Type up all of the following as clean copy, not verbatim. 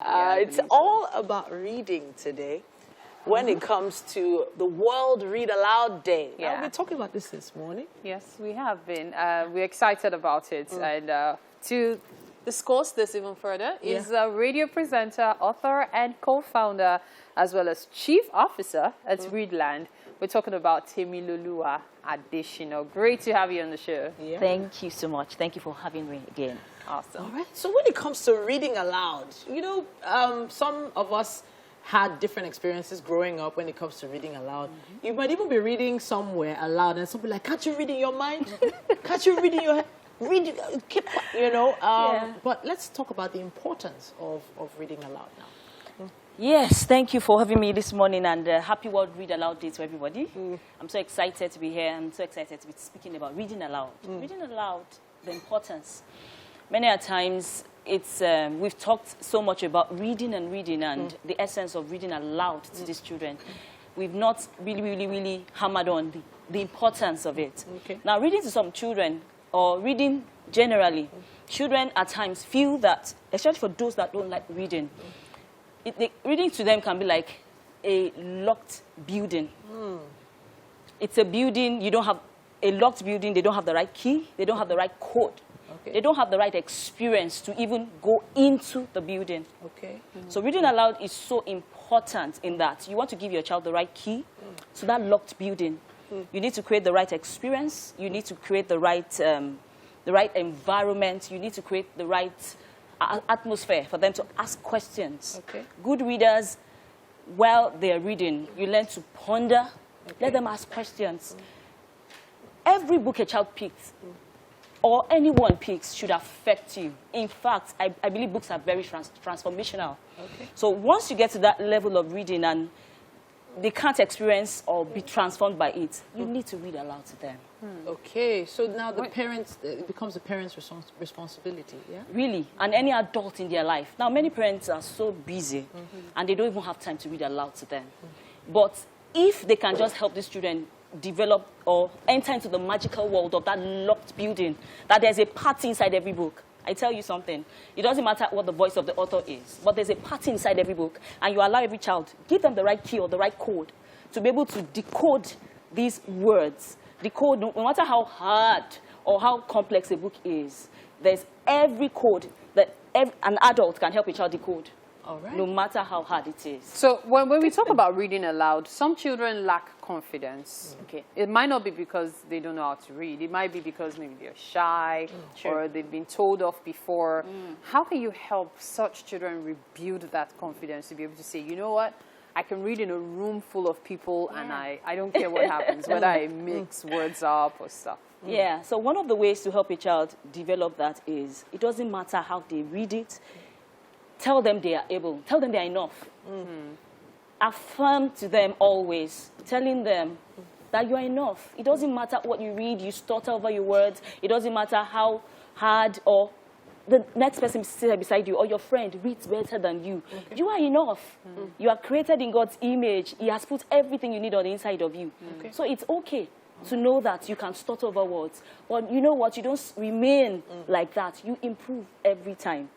It's all about reading today when it comes to the World Read Aloud Day. Yeah. We've been talking about this morning. Yes, we have been. We're excited about it. And to discuss this even further is a radio presenter, author, and co-founder, as well as chief officer at Readland. We're talking about Temi Adeshina. Great to have you on the show. Yeah. Thank you so much. Thank you for having me again. Awesome. All right. So when it comes to reading aloud, you know, some of us had different experiences growing up when it comes to reading aloud. You might even be reading somewhere aloud and somebody like, can't you read in your mind? Can't you read in your head? Read, keep, you know. But let's talk about the importance of reading aloud now. Yes, thank you for having me this morning, and happy World Read Aloud Day to everybody. I'm so excited to be here. I'm so excited to be speaking about reading aloud. Reading aloud, the importance. Many a times, it's we've talked so much about reading and the essence of reading aloud to these children. We've not really hammered on the importance of it. Okay. Now, reading to some children, or reading generally, children at times feel that, especially for those that don't like reading, reading to them can be like a locked building. It's a building, you don't have a locked building, they don't have the right key, they don't have the right code. Okay. They don't have the right experience to even go into the building. Okay. So reading aloud is so important in that you want to give your child the right key to that locked building. You need to create the right experience. You need to create the right environment. You need to create the right atmosphere for them to ask questions. Okay. Good readers, while they're reading, you learn to ponder. Let them ask questions. Every book a child picks, or anyone picks, should affect you. In fact, I believe books are very transformational. Okay. So once you get to that level of reading and they can't experience or be transformed by it, you need to read aloud to them. Okay, so now the parents, it becomes the parents' responsibility, yeah? Really, and any adult in their life. Now, many parents are so busy and they don't even have time to read aloud to them. But if they can just help these children develop or enter into the magical world of that locked building, that there's a party inside every book. I tell you something, it doesn't matter what the voice of the author is, but there's a party inside every book, and you allow every child, give them the right key or the right code to be able to decode these words. Decode, no matter how hard or how complex a book is, there's every code that an adult can help a child decode. All right. No matter how hard it is. So when we talk about reading aloud, some children lack confidence. Okay. It might not be because they don't know how to read. It might be because maybe they're shy or they've been told off before. How can you help such children rebuild that confidence to be able to say, you know what, I can read in a room full of people and I don't care what happens, whether I mix words up or stuff. Yeah, so one of the ways to help a child develop that is, it doesn't matter how they read it, tell them they are able, tell them they are enough. Affirm to them always, telling them that you are enough. It doesn't matter what you read, you stutter over your words. It doesn't matter how hard or the next person sitting beside you or your friend reads better than you. You are enough. You are created in God's image. He has put everything you need on the inside of you. So it's okay to know that you can stutter over words. But you know what? You don't remain like that. You improve every time.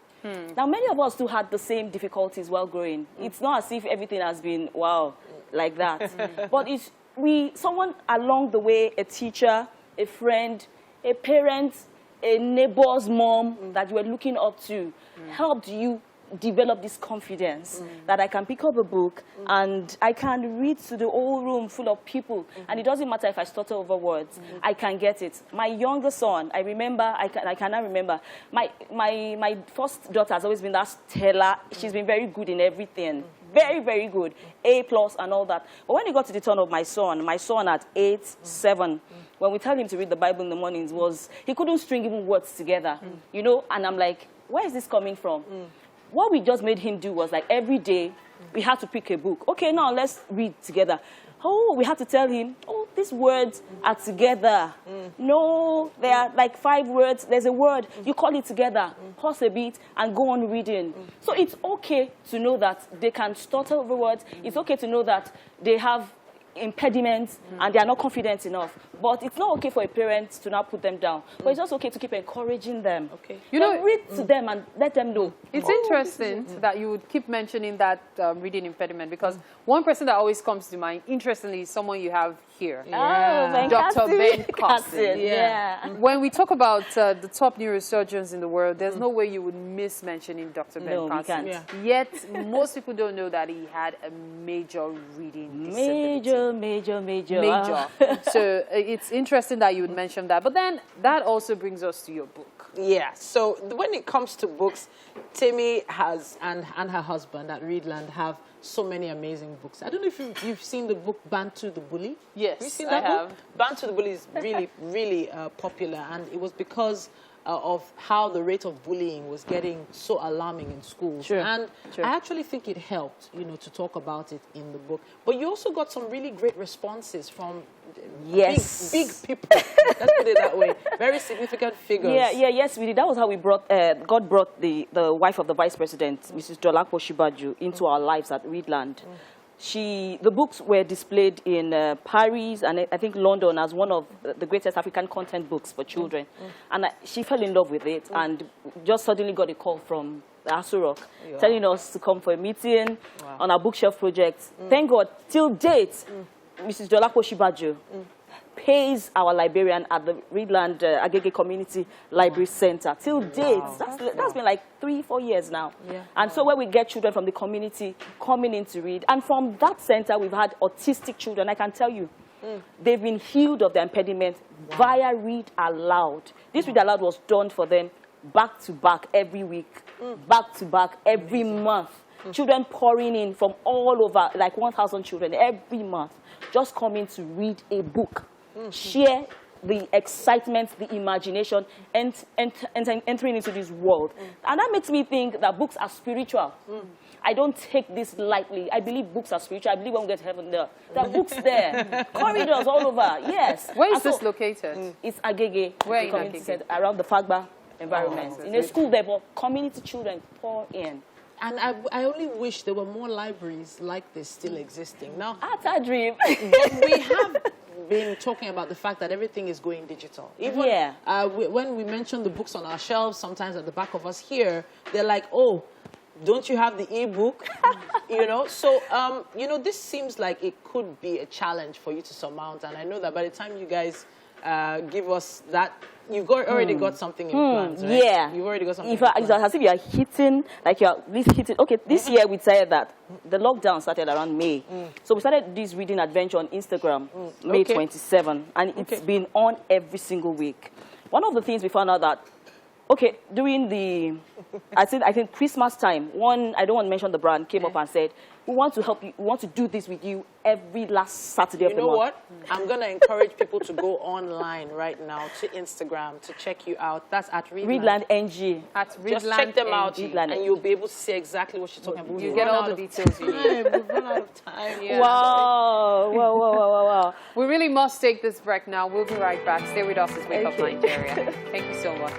Now, many of us too had the same difficulties while growing. It's not as if everything has been, wow, like that. But it's someone along the way, a teacher, a friend, a parent, a neighbor's mom that you were looking up to, helped you develop this confidence that I can pick up a book and I can read to the whole room full of people. And it doesn't matter if I stutter over words. I can get it. My younger son, I remember, I cannot remember. My first daughter has always been that Stella. She's been very good in everything. Very good. A+ and all that. But when it got to the turn of my son at 8, 7, when we tell him to read the Bible in the mornings, he couldn't string even words together. You know, and I'm like, where is this coming from? What we just made him do was like every day we had to pick a book. Okay, now let's read together. Oh, we had to tell him, oh, these words are together. No, they are like 5 words. There's a word. You call it together. Pause a bit and go on reading. So it's okay to know that they can stutter over words. It's okay to know that they have impediments and they are not confident enough. But it's not okay for a parent to not put them down. But it's also okay to keep encouraging them. Okay. You know, read to them and let them know. It's interesting that you would keep mentioning that reading impediment, because one person that always comes to mind, interestingly, is someone you have here. Oh, Dr. Ben Carson. Yeah. When we talk about the top neurosurgeons in the world, there's no way you would miss mentioning Dr. Ben Carson. We can't. Yet, most people don't know that he had a major reading disability. Major. So it's interesting that you would mention that. But then that also brings us to your book. Yeah, so when it comes to books, Temi has, and her husband at Readland have so many amazing books. I don't know if you've seen the book Bantu the Bully. Yes, have you seen that I book? have. Bantu the Bully is really, really popular, and it was because of how the rate of bullying was getting so alarming in schools. Sure. And I actually think it helped, to talk about it in the book. But you also got some really great responses from big people. Let's put it that way. Very significant figures. Yes, we did. That was how we brought, God brought the wife of the vice president, Mrs. Dolapo Shibaju, into our lives at Readland. The books were displayed in Paris and I think London as one of the greatest African content books for children. And she fell in love with it and just suddenly got a call from Asurok telling us to come for a meeting on our bookshelf project. Thank God, till date, Mrs. Dolapo Shibaju pays our librarian at the Readland Agege Community Library Center. Till date, that's been like 3-4 years now. And so when we get children from the community coming in to read, and from that center we've had autistic children, I can tell you, they've been healed of their impediment via Read Aloud. This Read Aloud was done for them back to back every week, back to back every month. Children pouring in from all over, like 1,000 children every month, just coming to read a book. Share the excitement, the imagination, and entering into this world. And that makes me think that books are spiritual. I don't take this lightly. I believe books are spiritual. I believe when we get to heaven there are books there. Corridors all over, yes. Where is this located? It's Agege. Where in community Agege? Center, around the Fagba environment. In a school there, but community children pour in. And I only wish there were more libraries like this still existing. Now, That's our dream. but we have been talking about the fact that everything is going digital. Even when we mention the books on our shelves, sometimes at the back of us here, they're like, oh, don't you have the e-book? So, this seems like it could be a challenge for you to surmount. And I know that by the time you guys give us that, you've already got something in plans, right? Yeah. You've already got something It's as if you are hitting, like you are at least hitting. Okay, this year we said that the lockdown started around May. So we started this reading adventure on Instagram, May 27, and it's been on every single week. One of the things we found out that, during the, I think Christmas time, I don't want to mention the brand, came up and said, we want to help you, we want to do this with you every last Saturday of the month. You know what? I'm going to encourage people to go online right now to Instagram to check you out. That's at Readland. Readland NG. At Readland. Just check them out Readland. and you'll be able to see exactly what she's talking about. You get all the details you need. We've run out of time. Yeah. Wow. We really must take this break now. We'll be right back. Stay with us as we Wake Up Nigeria. Thank you so much.